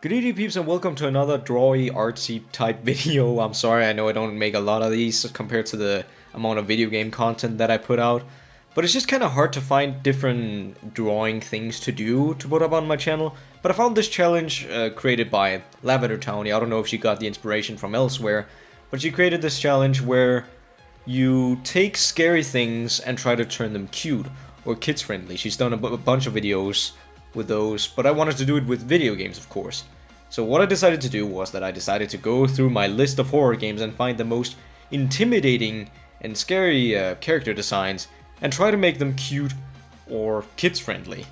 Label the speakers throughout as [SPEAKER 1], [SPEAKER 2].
[SPEAKER 1] Good evening, peeps, and welcome to another drawy, artsy type video. I'm sorry, I know I don't make a lot of these compared to the amount of video game content that I put out, but it's just kind of hard to find different drawing things to do to put up on my channel. But I found this challenge created by Lavendertowne. I don't know if she got the inspiration from elsewhere, but she created this challenge where you take scary things and try to turn them cute or kids friendly. She's done a bunch of videos with those, but I wanted to do it with video games, of course. So what I decided to do was that I decided to go through my list of horror games and find the most intimidating and scary character designs and try to make them cute or kids friendly,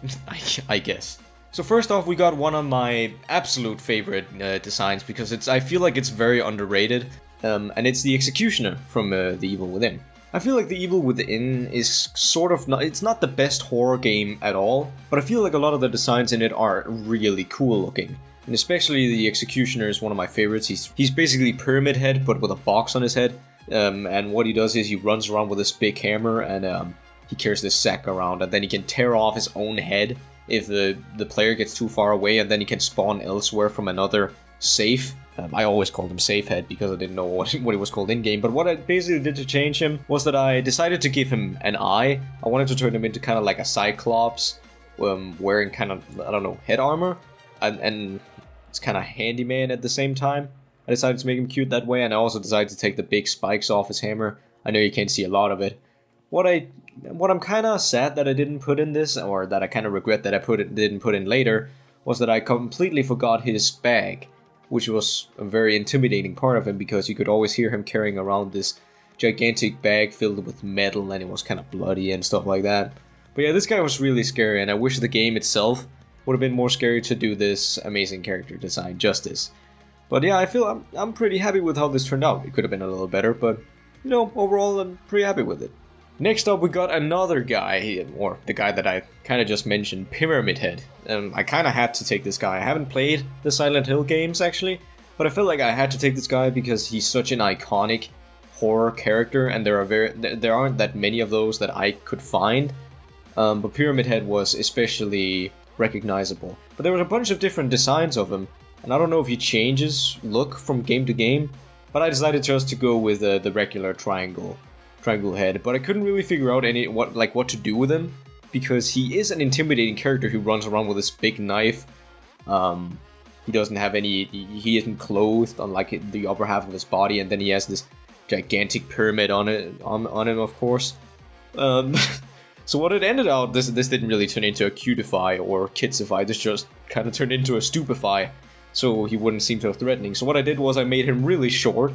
[SPEAKER 1] I guess. So first off, we got one of my absolute favorite designs because I feel like it's very underrated, and it's the Executioner from The Evil Within. I feel like The Evil Within is sort of not, it's not the best horror game at all, but I feel like a lot of the designs in it are really cool looking. And especially the Executioner is one of my favorites. He's basically Pyramid Head, but with a box on his head. And what he does is he runs around with this big hammer, and he carries this sack around, and then he can tear off his own head if the player gets too far away, and then he can spawn elsewhere from another safe. I always called him Safe Head because I didn't know what he was called in-game, but what I basically did to change him was that I decided to give him an eye. I wanted to turn him into kind of like a Cyclops, wearing kind of, I don't know, head armor, and it's kind of handyman at the same time. I decided to make him cute that way, and I also decided to take the big spikes off his hammer. I know you can't see a lot of it. What I'm kind of sad that I didn't put in this, or that I kind of regret that I didn't put in later, was that I completely forgot his bag, which was a very intimidating part of him because you could always hear him carrying around this gigantic bag filled with metal, and it was kind of bloody and stuff like that. But yeah, this guy was really scary, and I wish the game itself would have been more scary to do this amazing character design justice. But yeah, I feel I'm pretty happy with how this turned out. It could have been a little better, but you know, overall I'm pretty happy with it. Next up, we got another guy, or the guy that I kind of just mentioned, Pyramid Head. I kind of had to take this guy. I haven't played the Silent Hill games, actually, but I felt like I had to take this guy because he's such an iconic horror character, and there aren't that many of those that I could find. But Pyramid Head was especially recognizable. But there was a bunch of different designs of him, and I don't know if he changes look from game to game, but I decided just to go with the regular triangle head. But I couldn't really figure out what to do with him, because he is an intimidating character who runs around with this big knife. He doesn't have he isn't clothed on like the upper half of his body, and then he has this gigantic pyramid on him, of course. So what it ended out, this didn't really turn into a cutify or kidsify, this just kind of turned into a stupefy, so he wouldn't seem so threatening. So what I did was I made him really short,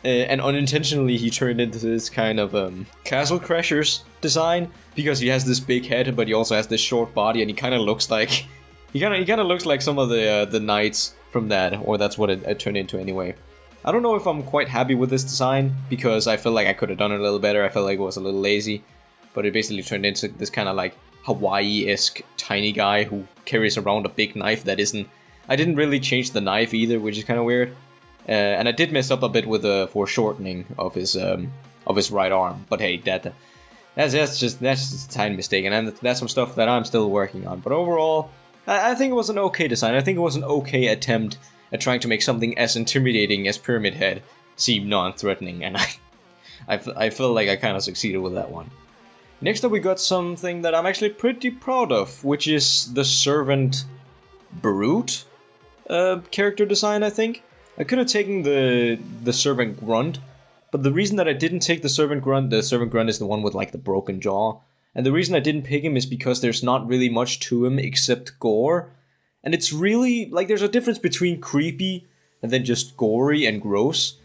[SPEAKER 1] and unintentionally he turned into this kind of Castle Crashers design, because he has this big head, but he also has this short body, and he kind of looks like some of the knights from that, or that's what it turned into anyway. I don't know if I'm quite happy with this design, because I feel like I could have done it a little better. I felt like it was a little lazy. But it basically turned into this kind of like Hawaii-esque tiny guy who carries around a big knife that isn't... I didn't really change the knife either, which is kind of weird. And I did mess up a bit with the foreshortening of his right arm. But hey, that's just a tiny mistake, and that's some stuff that I'm still working on. But overall, I think it was an okay design. I think it was an okay attempt at trying to make something as intimidating as Pyramid Head seem non-threatening, and I feel like I kind of succeeded with that one. Next up, we got something that I'm actually pretty proud of, which is the Servant Brute character design, I think. I could have taken the Servant Grunt, but the reason that I didn't take the Servant Grunt is the one with like the broken jaw, and the reason I didn't pick him is because there's not really much to him except gore, and it's really, like, there's a difference between creepy and then just gory and gross.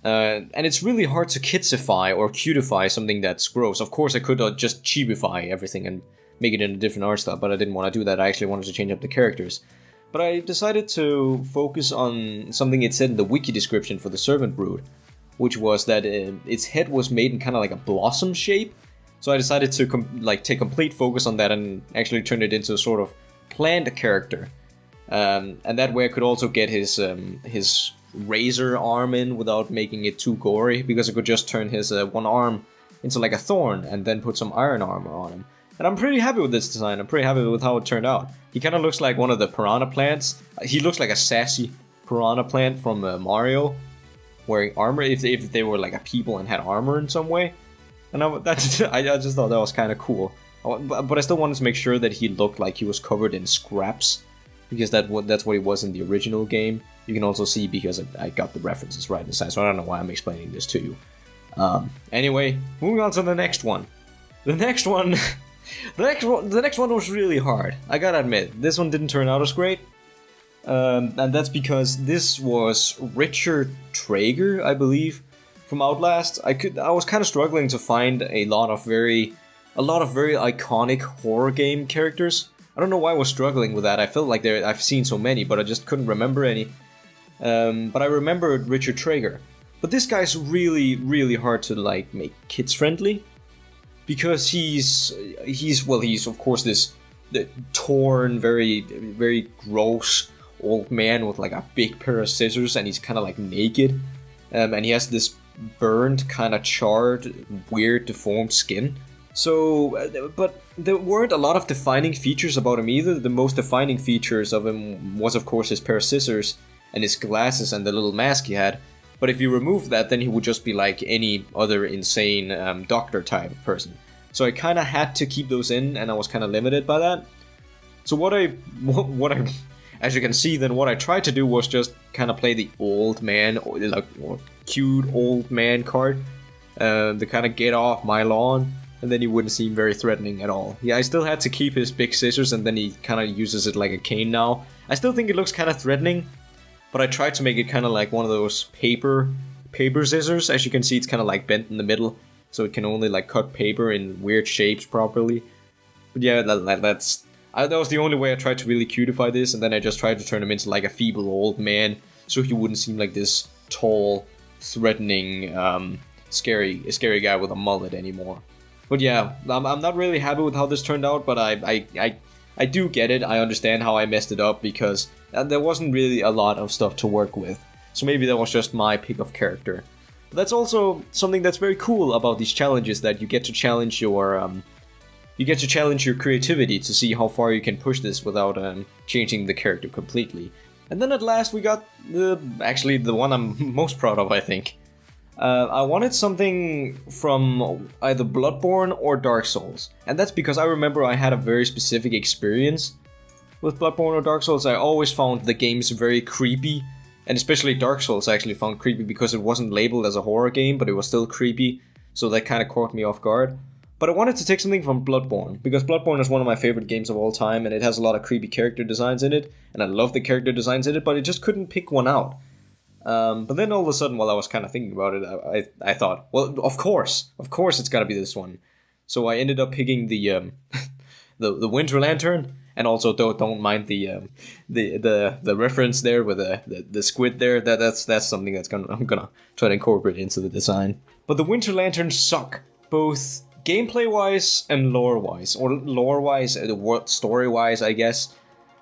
[SPEAKER 1] And it's really hard to kidsify or cutify something that's gross. Of course, I could just cheapify everything and make it in a different art style, but I didn't want to do that. I actually wanted to change up the characters. But I decided to focus on something it said in the wiki description for the Servant Brood, which was that its head was made in kind of like a blossom shape. So I decided to take complete focus on that and actually turn it into a sort of plant character. And that way I could also get his razor arm in without making it too gory, because I could just turn his one arm into like a thorn and then put some iron armor on him. And I'm pretty happy with this design. I'm pretty happy with how it turned out. He kind of looks like one of the piranha plants. He looks like a sassy piranha plant from Mario, wearing armor, if they were like a people and had armor in some way. And I just thought that was kind of cool. But I still wanted to make sure that he looked like he was covered in scraps, because that's what he was in the original game. You can also see, because I got the references right inside, so I don't know why I'm explaining this to you. Anyway, moving on to the next one. The next one was really hard. I gotta admit, this one didn't turn out as great. And that's because this was Richard Trager, I believe, from Outlast. I was kind of struggling to find a lot of very iconic horror game characters. I don't know why I was struggling with that. I felt like I've seen so many, but I just couldn't remember any. But I remembered Richard Trager. But this guy's really, really hard to like make kids friendly, because he's of course the torn, very, very gross old man with like a big pair of scissors, and he's kind of like naked, and he has this burned, kind of charred, weird, deformed skin. So, but there weren't a lot of defining features about him either. The most defining features of him was, of course, his pair of scissors and his glasses and the little mask he had. But if you remove that, then he would just be like any other insane doctor type person. So I kind of had to keep those in, and I was kind of limited by that. So what I, as you can see, then what I tried to do was just kind of play the old man, or cute old man card, to kind of get off my lawn, and then he wouldn't seem very threatening at all. Yeah, I still had to keep his big scissors, and then he kind of uses it like a cane now. I still think it looks kind of threatening, but I tried to make it kind of like one of those paper scissors. As you can see, it's kind of like bent in the middle, so it can only like cut paper in weird shapes properly. But yeah, that was the only way I tried to really cutify this, and then I just tried to turn him into like a feeble old man, so he wouldn't seem like this tall, threatening, scary guy with a mullet anymore. But yeah, I'm not really happy with how this turned out, but I do get it. I understand how I messed it up, because there wasn't really a lot of stuff to work with. So maybe that was just my pick of character. But that's also something that's very cool about these challenges, that you get to challenge your creativity to see how far you can push this without changing the character completely. And then at last we got actually the one I'm most proud of, I think. I wanted something from either Bloodborne or Dark Souls. And that's because I remember I had a very specific experience with Bloodborne or Dark Souls. I always found the games very creepy. And especially Dark Souls I actually found creepy because it wasn't labeled as a horror game, but it was still creepy. So that kind of caught me off guard. But I wanted to take something from Bloodborne, because Bloodborne is one of my favorite games of all time, and it has a lot of creepy character designs in it. And I love the character designs in it, but I just couldn't pick one out. But then all of a sudden, while I was kind of thinking about it, I thought, well, of course it's gotta be this one. So I ended up picking the Winter Lantern, and also don't mind the reference there with the squid there. That's something I'm gonna try to incorporate into the design. But the Winter Lanterns suck, both gameplay wise and lore wise, story wise, I guess,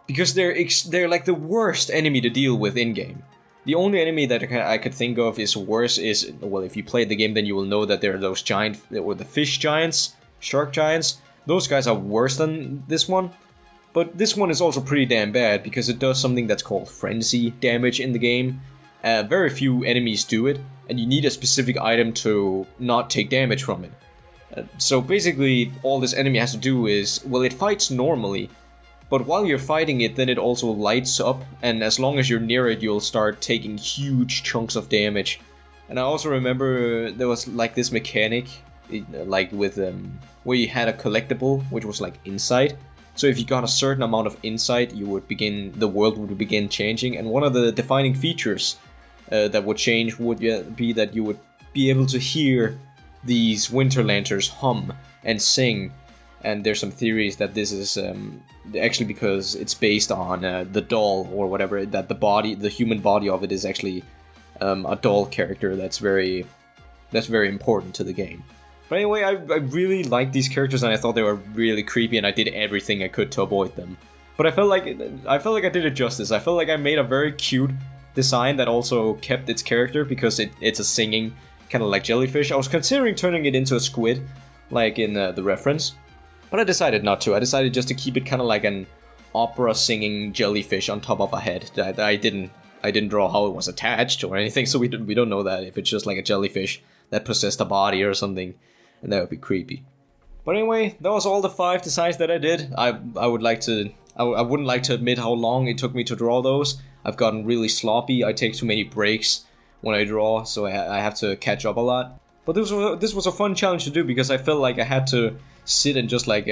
[SPEAKER 1] because they're like the worst enemy to deal with in game. The only enemy that I could think of is worse is, well, if you played the game, then you will know that there are those giant, or the fish giants, shark giants. Those guys are worse than this one. But this one is also pretty damn bad, because it does something that's called frenzy damage in the game. Very few enemies do it, and you need a specific item to not take damage from it. So basically, all this enemy has to do is, well, it fights normally, but while you're fighting it, then it also lights up, and as long as you're near it, you'll start taking huge chunks of damage. And I also remember there was like this mechanic, like with where you had a collectible, which was like insight. So if you got a certain amount of insight, the world would begin changing. And one of the defining features that would change would be that you would be able to hear these winter lanterns hum and sing. And there's some theories that this is actually because it's based on the doll or whatever, that the human body of it is actually a doll character that's very important to the game. But anyway, I really liked these characters, and I thought they were really creepy, and I did everything I could to avoid them. But I felt like I did it justice. I felt like I made a very cute design that also kept its character, because it's a singing kind of like jellyfish. I was considering turning it into a squid, like in the reference. But I decided not to. I decided just to keep it kind of like an opera singing jellyfish on top of a head. I didn't draw how it was attached or anything, so we don't know that, if it's just like a jellyfish that possessed a body or something, and that would be creepy. But anyway, that was all the 5 designs that I did. I wouldn't like to admit how long it took me to draw those. I've gotten really sloppy. I take too many breaks when I draw, so I have to catch up a lot. But this was a fun challenge to do, because I felt like I had to sit and just like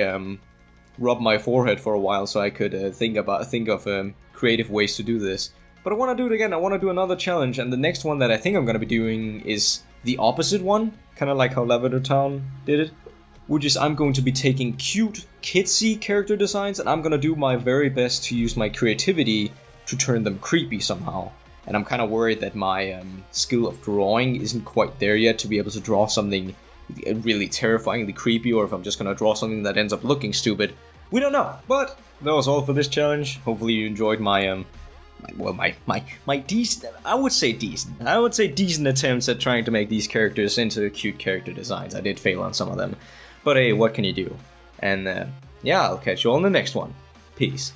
[SPEAKER 1] rub my forehead for a while so I could think of creative ways to do this. But I want to do it again. I want to do another challenge, and the next one that I think I'm going to be doing is the opposite one, kind of like how Lavendertowne did it, which is I'm going to be taking cute, kidsy character designs, and I'm going to do my very best to use my creativity to turn them creepy somehow. And I'm kind of worried that my skill of drawing isn't quite there yet to be able to draw something really terrifyingly creepy, or if I'm just going to draw something that ends up looking stupid. We don't know. But that was all for this challenge. Hopefully you enjoyed my decent, I would say decent attempts at trying to make these characters into cute character designs. I did fail on some of them. But hey, what can you do? And yeah, I'll catch you all in the next one. Peace.